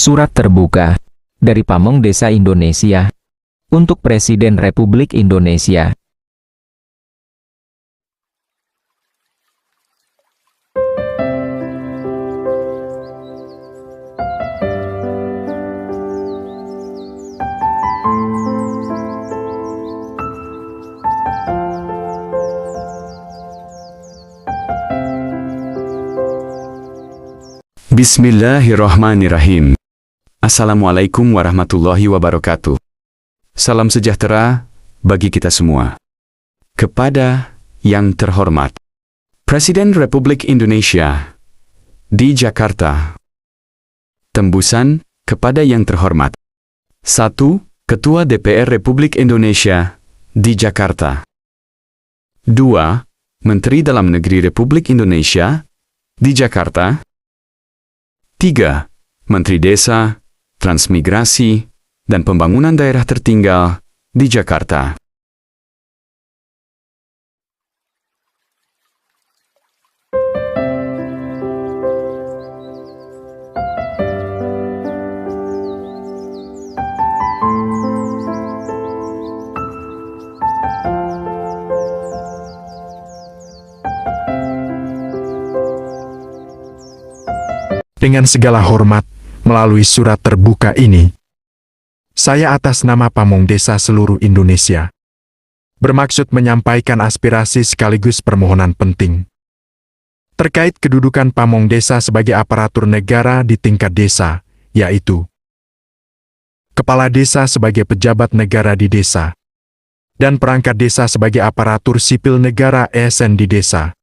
Surat terbuka dari Pamong Desa Indonesia untuk Presiden Republik Indonesia. Bismillahirrahmanirrahim. Assalamualaikum warahmatullahi wabarakatuh. Salam sejahtera bagi kita semua. Kepada yang terhormat Presiden Republik Indonesia di Jakarta. Tembusan kepada yang terhormat 1. Ketua DPR Republik Indonesia di Jakarta. 2. Menteri Dalam Negeri Republik Indonesia di Jakarta. 3. Menteri Desa, Transmigrasi, dan Pembangunan Daerah Tertinggal di Jakarta. Dengan segala hormat, melalui surat terbuka ini, saya atas nama Pamong Desa seluruh Indonesia, bermaksud menyampaikan aspirasi sekaligus permohonan penting terkait kedudukan Pamong Desa sebagai aparatur negara di tingkat desa, yaitu Kepala Desa sebagai pejabat negara di desa, dan perangkat desa sebagai aparatur sipil negara ASN di desa.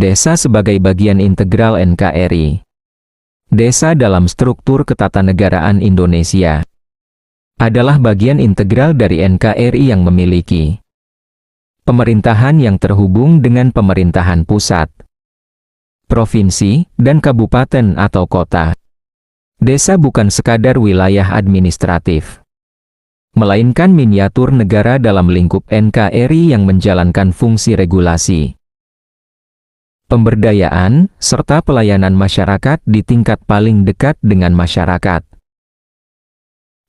Desa sebagai bagian integral NKRI. Desa dalam struktur ketatanegaraan Indonesia adalah bagian integral dari NKRI yang memiliki pemerintahan yang terhubung dengan pemerintahan pusat, provinsi, dan kabupaten atau kota. Desa bukan sekadar wilayah administratif, melainkan miniatur negara dalam lingkup NKRI yang menjalankan fungsi regulasi, pemberdayaan, serta pelayanan masyarakat di tingkat paling dekat dengan masyarakat.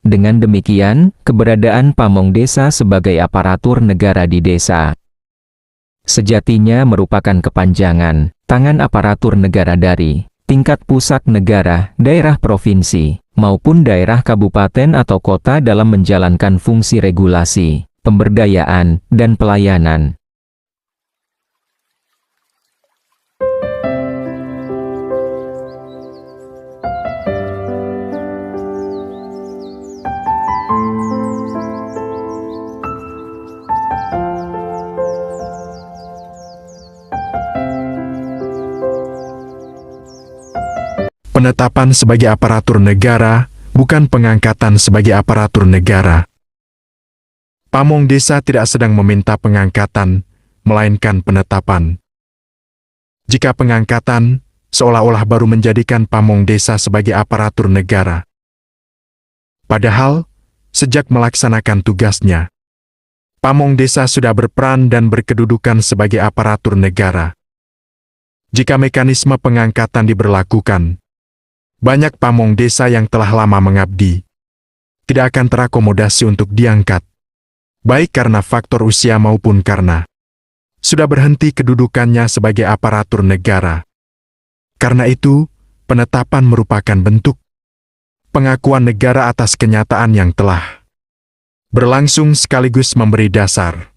Dengan demikian, keberadaan Pamong Desa sebagai aparatur negara di desa sejatinya merupakan kepanjangan tangan aparatur negara dari tingkat pusat negara, daerah provinsi, maupun daerah kabupaten atau kota dalam menjalankan fungsi regulasi, pemberdayaan, dan pelayanan. Penetapan sebagai aparatur negara, bukan pengangkatan sebagai aparatur negara. Pamong Desa tidak sedang meminta pengangkatan, melainkan penetapan. Jika pengangkatan, seolah-olah baru menjadikan Pamong Desa sebagai aparatur negara. Padahal, sejak melaksanakan tugasnya, Pamong Desa sudah berperan dan berkedudukan sebagai aparatur negara. Jika mekanisme pengangkatan diberlakukan, banyak Pamong Desa yang telah lama mengabdi tidak akan terakomodasi untuk diangkat, baik karena faktor usia maupun karena sudah berhenti kedudukannya sebagai aparatur negara. Karena itu, penetapan merupakan bentuk pengakuan negara atas kenyataan yang telah berlangsung sekaligus memberi dasar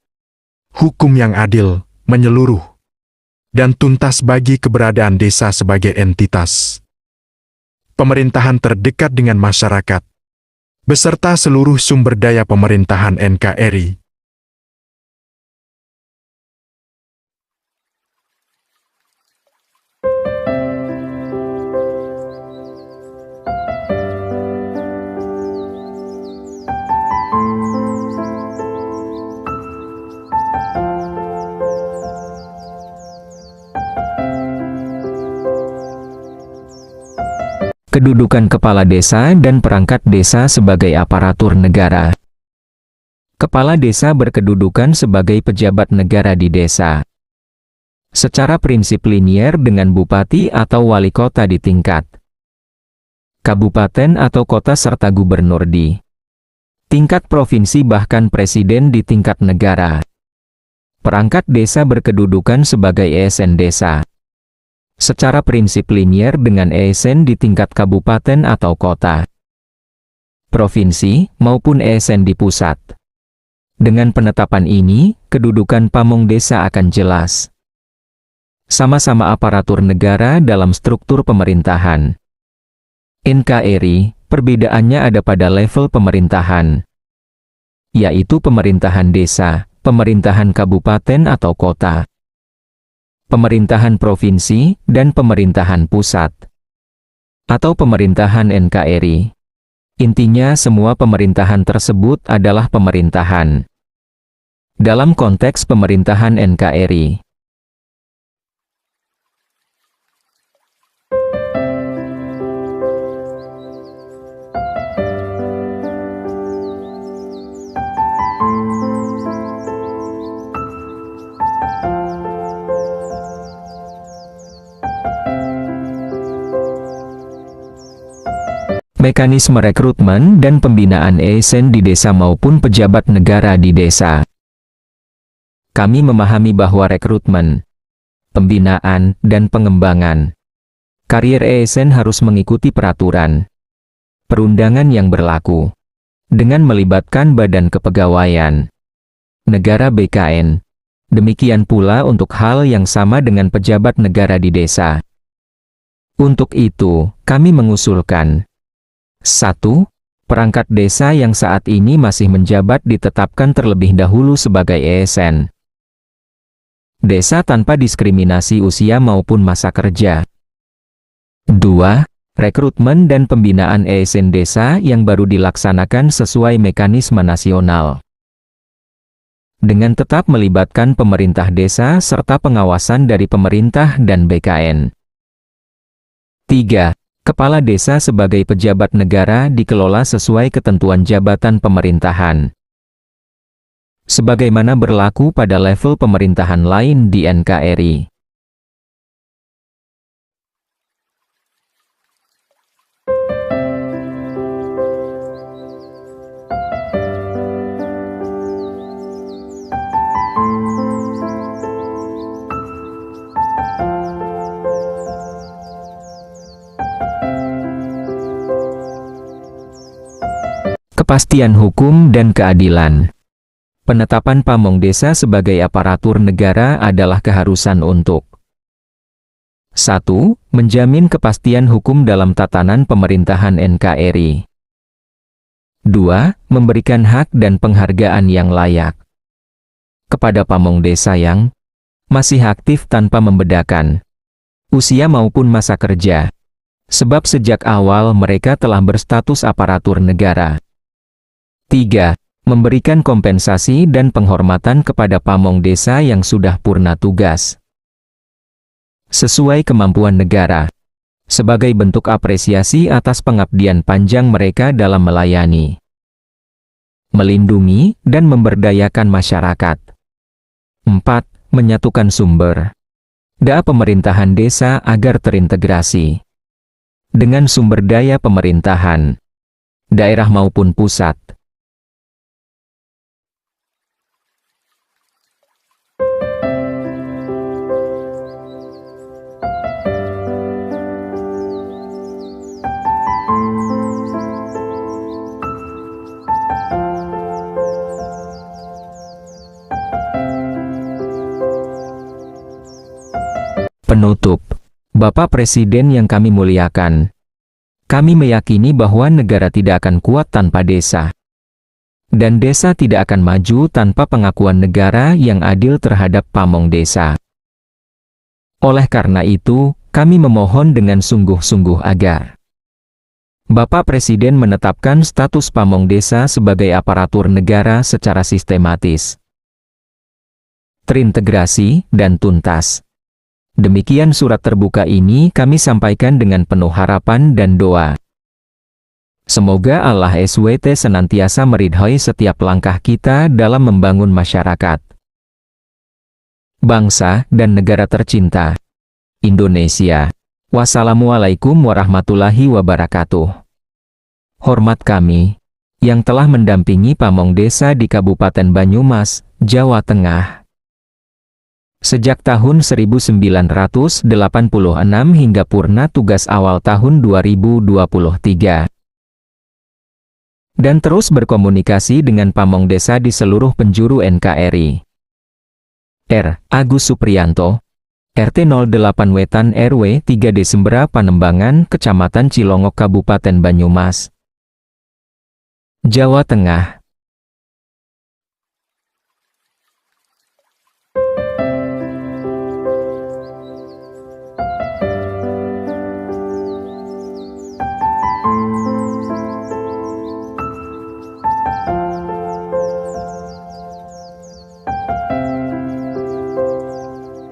hukum yang adil, menyeluruh, dan tuntas bagi keberadaan desa sebagai entitas pemerintahan terdekat dengan masyarakat, beserta seluruh sumber daya pemerintahan NKRI. Kedudukan kepala desa dan perangkat desa sebagai aparatur negara. Kepala desa berkedudukan sebagai pejabat negara di desa. Secara prinsip linier dengan bupati atau wali kota di tingkat kabupaten atau kota serta gubernur di tingkat provinsi bahkan presiden di tingkat negara. Perangkat desa berkedudukan sebagai ASN desa. Secara prinsip linier dengan ASN di tingkat kabupaten atau kota, provinsi, maupun ASN di pusat. Dengan penetapan ini, kedudukan pamong desa akan jelas. Sama-sama aparatur negara dalam struktur pemerintahan. NKRI, perbedaannya ada pada level pemerintahan, yaitu pemerintahan desa, pemerintahan kabupaten atau kota, pemerintahan provinsi, dan pemerintahan pusat, atau pemerintahan NKRI. Intinya semua pemerintahan tersebut adalah pemerintahan dalam konteks pemerintahan NKRI. Mekanisme rekrutmen dan pembinaan ASN di desa maupun pejabat negara di desa. Kami memahami bahwa rekrutmen, pembinaan, dan pengembangan karier ASN harus mengikuti peraturan perundangan yang berlaku, dengan melibatkan Badan Kepegawaian Negara BKN. Demikian pula untuk hal yang sama dengan pejabat negara di desa. Untuk itu, kami mengusulkan 1. Perangkat desa yang saat ini masih menjabat ditetapkan terlebih dahulu sebagai ASN desa tanpa diskriminasi usia maupun masa kerja. 2. Rekrutmen dan pembinaan ASN desa yang baru dilaksanakan sesuai mekanisme nasional, dengan tetap melibatkan pemerintah desa serta pengawasan dari pemerintah dan BKN. 3. Kepala desa sebagai pejabat negara dikelola sesuai ketentuan jabatan pemerintahan, sebagaimana berlaku pada level pemerintahan lain di NKRI. Kepastian hukum dan keadilan. Penetapan pamong desa sebagai aparatur negara adalah keharusan untuk 1. Menjamin kepastian hukum dalam tatanan pemerintahan NKRI. 2. Memberikan hak dan penghargaan yang layak kepada pamong desa yang masih aktif tanpa membedakan usia maupun masa kerja, sebab sejak awal mereka telah berstatus aparatur negara. 3. Memberikan kompensasi dan penghormatan kepada pamong desa yang sudah purna tugas sesuai kemampuan negara, sebagai bentuk apresiasi atas pengabdian panjang mereka dalam melayani, melindungi, dan memberdayakan masyarakat. 4. Menyatukan sumber daya pemerintahan desa agar terintegrasi dengan sumber daya pemerintahan daerah maupun pusat. Penutup, Bapak Presiden yang kami muliakan, kami meyakini bahwa negara tidak akan kuat tanpa desa, dan desa tidak akan maju tanpa pengakuan negara yang adil terhadap pamong desa. Oleh karena itu, kami memohon dengan sungguh-sungguh agar Bapak Presiden menetapkan status pamong desa sebagai aparatur negara secara sistematis, terintegrasi, dan tuntas, Demikian surat terbuka ini kami sampaikan dengan penuh harapan dan doa. Semoga Allah SWT senantiasa meridhoi setiap langkah kita dalam membangun masyarakat, bangsa, dan negara tercinta, Indonesia. Wassalamualaikum warahmatullahi wabarakatuh. Hormat kami, yang telah mendampingi pamong desa di Kabupaten Banyumas, Jawa Tengah, sejak tahun 1986 hingga purna tugas awal tahun 2023. Dan terus berkomunikasi dengan pamong desa di seluruh penjuru NKRI. R. Agus Supriyanto, RT 08 Wetan RW 3 Desembra Panembangan, Kecamatan Cilongok, Kabupaten Banyumas, Jawa Tengah.